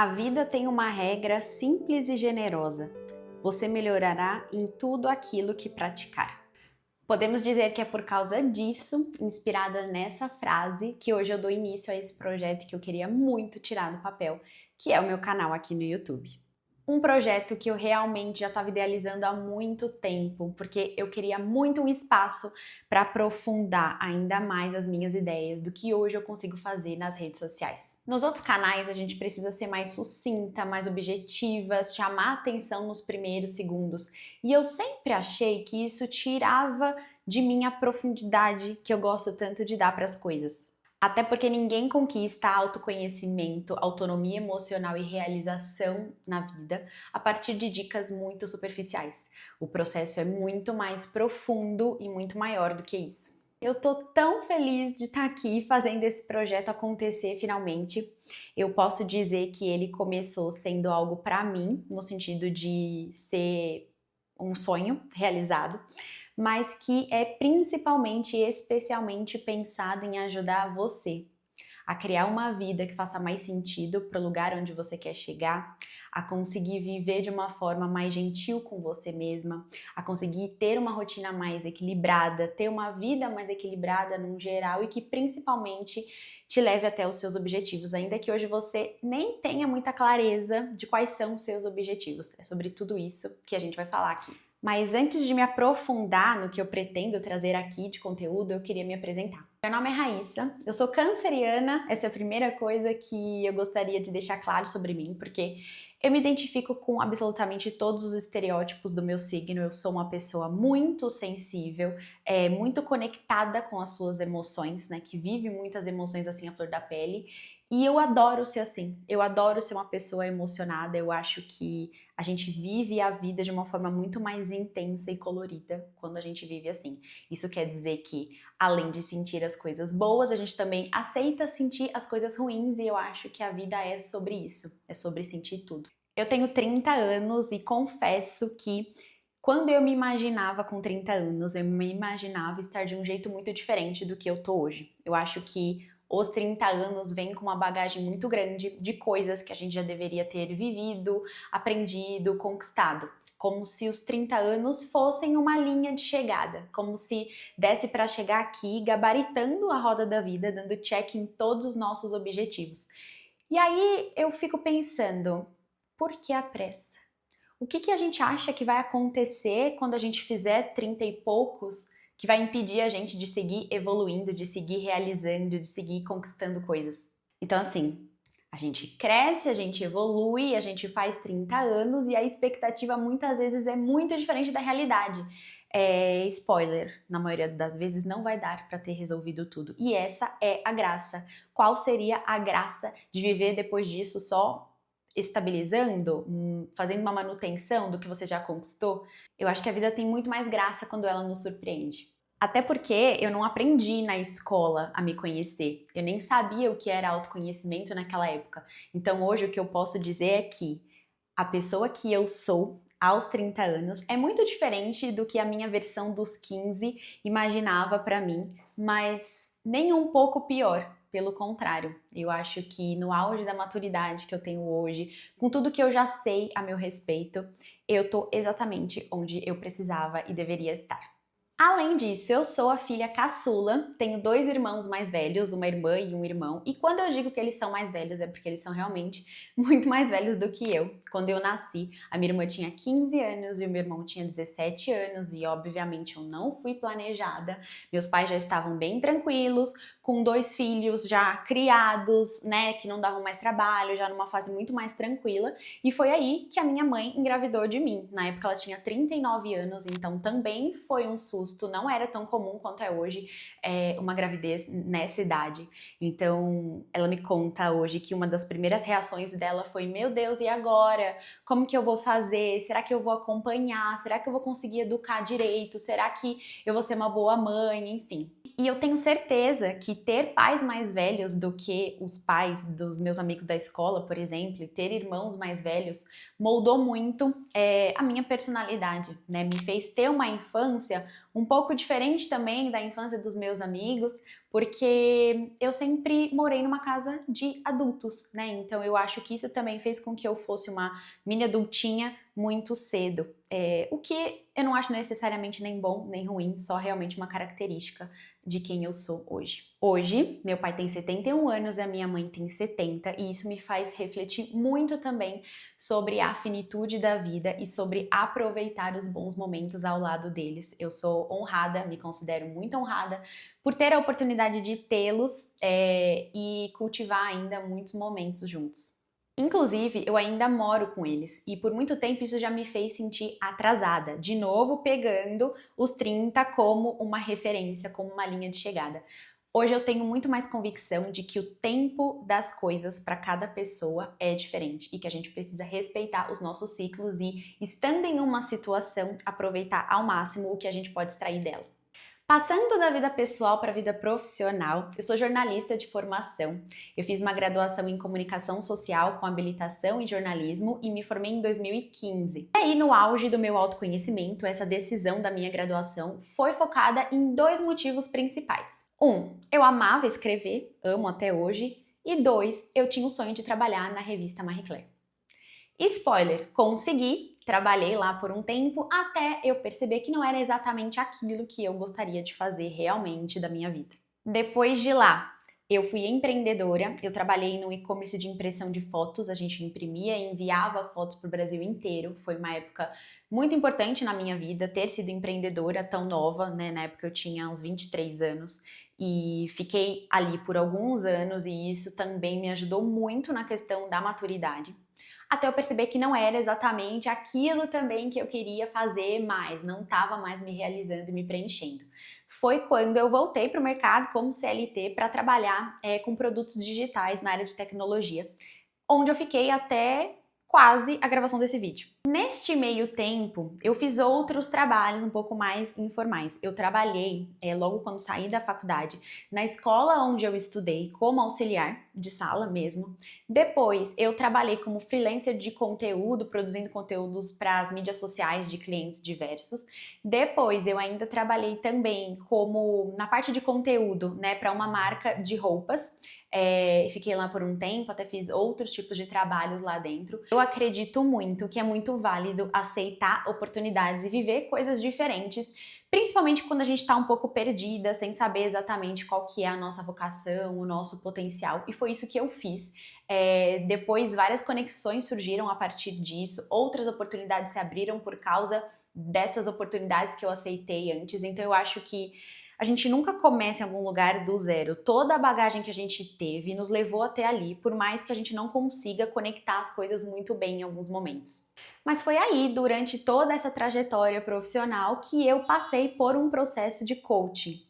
A vida tem uma regra simples e generosa. Você melhorará em tudo aquilo que praticar. Podemos dizer que é por causa disso, inspirada nessa frase, que hoje eu dou início a esse projeto que eu queria muito tirar do papel, que é o meu canal aqui no YouTube. Um projeto que eu realmente já estava idealizando há muito tempo, porque eu queria muito um espaço para aprofundar ainda mais as minhas ideias do que hoje eu consigo fazer nas redes sociais. Nos outros canais a gente precisa ser mais sucinta, mais objetiva, chamar atenção nos primeiros segundos. E eu sempre achei que isso tirava de mim a profundidade que eu gosto tanto de dar para as coisas. Até porque ninguém conquista autoconhecimento, autonomia emocional e realização na vida a partir de dicas muito superficiais. O processo é muito mais profundo e muito maior do que isso. Eu tô tão feliz de estar aqui fazendo esse projeto acontecer finalmente. Eu posso dizer que ele começou sendo algo para mim, no sentido de ser um sonho realizado, mas que é principalmente e especialmente pensado em ajudar você a criar uma vida que faça mais sentido para o lugar onde você quer chegar, a conseguir viver de uma forma mais gentil com você mesma, a conseguir ter uma rotina mais equilibrada, ter uma vida mais equilibrada num geral e que principalmente te leve até os seus objetivos, ainda que hoje você nem tenha muita clareza de quais são os seus objetivos. É sobre tudo isso que a gente vai falar aqui. Mas antes de me aprofundar no que eu pretendo trazer aqui de conteúdo, eu queria me apresentar. Meu nome é Raíssa, eu sou canceriana, essa é a primeira coisa que eu gostaria de deixar claro sobre mim, porque eu me identifico com absolutamente todos os estereótipos do meu signo. Eu sou uma pessoa muito sensível, muito conectada com as suas emoções, né, que vive muitas emoções assim à flor da pele. E eu adoro ser assim, eu adoro ser uma pessoa emocionada, eu acho que a gente vive a vida de uma forma muito mais intensa e colorida quando a gente vive assim. Isso quer dizer que, além de sentir as coisas boas, a gente também aceita sentir as coisas ruins e eu acho que a vida é sobre isso, é sobre sentir tudo. Eu tenho 30 anos e confesso que quando eu me imaginava com 30 anos, eu me imaginava estar de um jeito muito diferente do que eu tô hoje. Eu acho que os 30 anos vêm com uma bagagem muito grande de coisas que a gente já deveria ter vivido, aprendido, conquistado. Como se os 30 anos fossem uma linha de chegada, como se desse para chegar aqui gabaritando a roda da vida, dando check em todos os nossos objetivos. E aí eu fico pensando, por que a pressa? O que a gente acha que vai acontecer quando a gente fizer 30 e poucos que vai impedir a gente de seguir evoluindo, de seguir realizando, de seguir conquistando coisas? Então, assim, a gente cresce, a gente evolui, a gente faz 30 anos e a expectativa muitas vezes é muito diferente da realidade. Spoiler, na maioria das vezes não vai dar para ter resolvido tudo. E essa é a graça. Qual seria a graça de viver depois disso só estabilizando, fazendo uma manutenção do que você já conquistou? Eu acho que a vida tem muito mais graça quando ela nos surpreende. Até porque eu não aprendi na escola a me conhecer. Eu nem sabia o que era autoconhecimento naquela época. Então hoje o que eu posso dizer é que a pessoa que eu sou aos 30 anos é muito diferente do que a minha versão dos 15 imaginava para mim, mas nem um pouco pior. Pelo contrário, eu acho que no auge da maturidade que eu tenho hoje, com tudo que eu já sei a meu respeito, eu tô exatamente onde eu precisava e deveria estar. Além disso, eu sou a filha caçula, tenho 2 irmãos mais velhos, uma irmã e um irmão, e quando eu digo que eles são mais velhos é porque eles são realmente muito mais velhos do que eu. Quando eu nasci, a minha irmã tinha 15 anos e o meu irmão tinha 17 anos e obviamente eu não fui planejada. Meus pais já estavam bem tranquilos, com 2 filhos já criados, né, que não davam mais trabalho, já numa fase muito mais tranquila, e foi aí que a minha mãe engravidou de mim. Na época ela tinha 39 anos, então também foi um susto, não era tão comum quanto é hoje uma gravidez nessa idade. Então ela me conta hoje que uma das primeiras reações dela foi: meu Deus, e agora? Como que eu vou fazer? Será que eu vou acompanhar? Será que eu vou conseguir educar direito? Será que eu vou ser uma boa mãe? Enfim. E eu tenho certeza que ter pais mais velhos do que os pais dos meus amigos da escola, por exemplo, e ter irmãos mais velhos, moldou muito a minha personalidade, né? Me fez ter uma infância um pouco diferente também da infância dos meus amigos, porque eu sempre morei numa casa de adultos, né? Então eu acho que isso também fez com que eu fosse uma mini adultinha muito cedo. O que eu não acho necessariamente nem bom nem ruim, só realmente uma característica de quem eu sou hoje. Hoje, meu pai tem 71 anos e a minha mãe tem 70, e isso me faz refletir muito também sobre a finitude da vida e sobre aproveitar os bons momentos ao lado deles. Eu sou honrada, me considero muito honrada por ter a oportunidade de tê-los e cultivar ainda muitos momentos juntos. Inclusive, eu ainda moro com eles e por muito tempo isso já me fez sentir atrasada, de novo pegando os 30 como uma referência, como uma linha de chegada. Hoje eu tenho muito mais convicção de que o tempo das coisas para cada pessoa é diferente e que a gente precisa respeitar os nossos ciclos e, estando em uma situação, aproveitar ao máximo o que a gente pode extrair dela. Passando da vida pessoal para a vida profissional, eu sou jornalista de formação. Eu fiz uma graduação em comunicação social com habilitação em jornalismo e me formei em 2015. E aí, no auge do meu autoconhecimento, essa decisão da minha graduação foi focada em dois motivos principais. Eu amava escrever, amo até hoje. E dois, eu tinha o sonho de trabalhar na revista Marie Claire. Spoiler, consegui, trabalhei lá por um tempo até eu perceber que não era exatamente aquilo que eu gostaria de fazer realmente da minha vida. Depois de lá, eu fui empreendedora, eu trabalhei no e-commerce de impressão de fotos, a gente imprimia e enviava fotos para o Brasil inteiro. Foi uma época muito importante na minha vida ter sido empreendedora tão nova, né? Na época eu tinha uns 23 anos e fiquei ali por alguns anos e isso também me ajudou muito na questão da maturidade. Até eu perceber que não era exatamente aquilo também que eu queria fazer mais, não estava mais me realizando e me preenchendo. Foi quando eu voltei para o mercado como CLT para trabalhar com produtos digitais na área de tecnologia, onde eu fiquei até quase a gravação desse vídeo. Neste meio tempo, eu fiz outros trabalhos um pouco mais informais. Eu trabalhei, logo quando saí da faculdade, na escola onde eu estudei como auxiliar de sala mesmo. Depois, eu trabalhei como freelancer de conteúdo, produzindo conteúdos para as mídias sociais de clientes diversos. Depois, eu ainda trabalhei também como na parte de conteúdo, né, para uma marca de roupas. Fiquei lá por um tempo, até fiz outros tipos de trabalhos lá dentro. Eu acredito muito que é muito válido aceitar oportunidades e viver coisas diferentes, principalmente quando a gente está um pouco perdida, sem saber exatamente qual que é a nossa vocação, o nosso potencial. E foi isso que eu fiz. Depois, várias conexões surgiram a partir disso, outras oportunidades se abriram por causa dessas oportunidades que eu aceitei antes. Então, eu acho que a gente nunca começa em algum lugar do zero. Toda a bagagem que a gente teve nos levou até ali, por mais que a gente não consiga conectar as coisas muito bem em alguns momentos. Mas foi aí, durante toda essa trajetória profissional, que eu passei por um processo de coaching.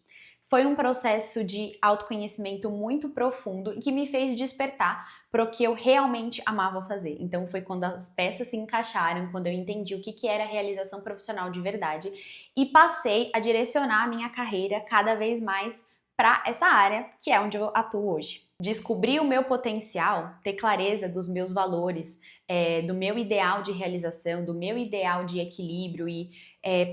Foi um processo de autoconhecimento muito profundo e que me fez despertar para o que eu realmente amava fazer. Então foi quando as peças se encaixaram, quando eu entendi o que era realização profissional de verdade e passei a direcionar a minha carreira cada vez mais para essa área, que é onde eu atuo hoje. Descobrir o meu potencial, ter clareza dos meus valores, do meu ideal de realização, do meu ideal de equilíbrio e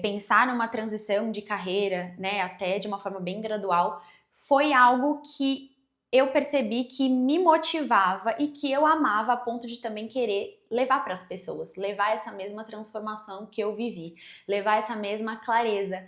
pensar numa transição de carreira, né, até de uma forma bem gradual, foi algo que eu percebi que me motivava e que eu amava a ponto de também querer levar para as pessoas, levar essa mesma transformação que eu vivi, levar essa mesma clareza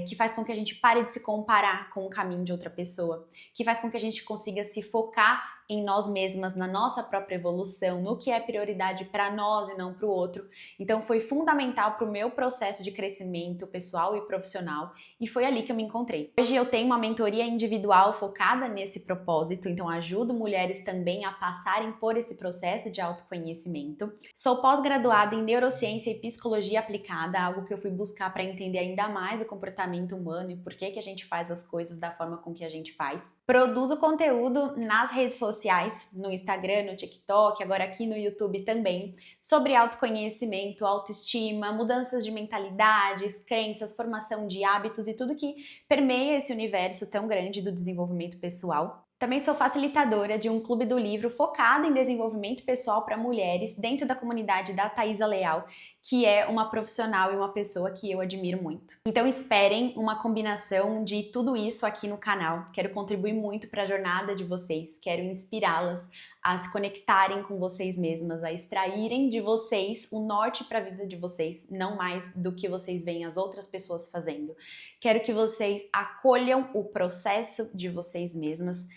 que faz com que a gente pare de se comparar com o caminho de outra pessoa, que faz com que a gente consiga se focar em nós mesmas, na nossa própria evolução, no que é prioridade para nós e não para o outro. Então foi fundamental para o meu processo de crescimento pessoal e profissional e foi ali que eu me encontrei. Hoje eu tenho uma mentoria individual focada nesse propósito, então ajudo mulheres também a passarem por esse processo de autoconhecimento. Sou pós-graduada em neurociência e psicologia aplicada, algo que eu fui buscar para entender ainda mais o comportamento humano e por que a gente faz as coisas da forma com que a gente faz. Produzo conteúdo nas redes sociais, no Instagram, no TikTok, agora aqui no YouTube também, sobre autoconhecimento, autoestima, mudanças de mentalidades, crenças, formação de hábitos e tudo que permeia esse universo tão grande do desenvolvimento pessoal. Também sou facilitadora de um clube do livro focado em desenvolvimento pessoal para mulheres dentro da comunidade da Thaisa Leal, que é uma profissional e uma pessoa que eu admiro muito. Então esperem uma combinação de tudo isso aqui no canal. Quero contribuir muito para a jornada de vocês, quero inspirá-las a se conectarem com vocês mesmas, a extraírem de vocês o norte para a vida de vocês, não mais do que vocês veem as outras pessoas fazendo. Quero que vocês acolham o processo de vocês mesmas,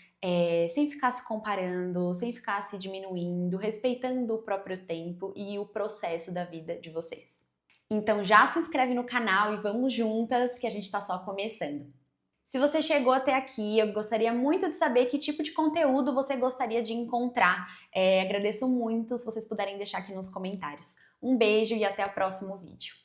sem ficar se comparando, sem ficar se diminuindo, respeitando o próprio tempo e o processo da vida de vocês. Então já se inscreve no canal e vamos juntas que a gente está só começando. Se você chegou até aqui, eu gostaria muito de saber que tipo de conteúdo você gostaria de encontrar. Agradeço muito se vocês puderem deixar aqui nos comentários. Um beijo e até o próximo vídeo.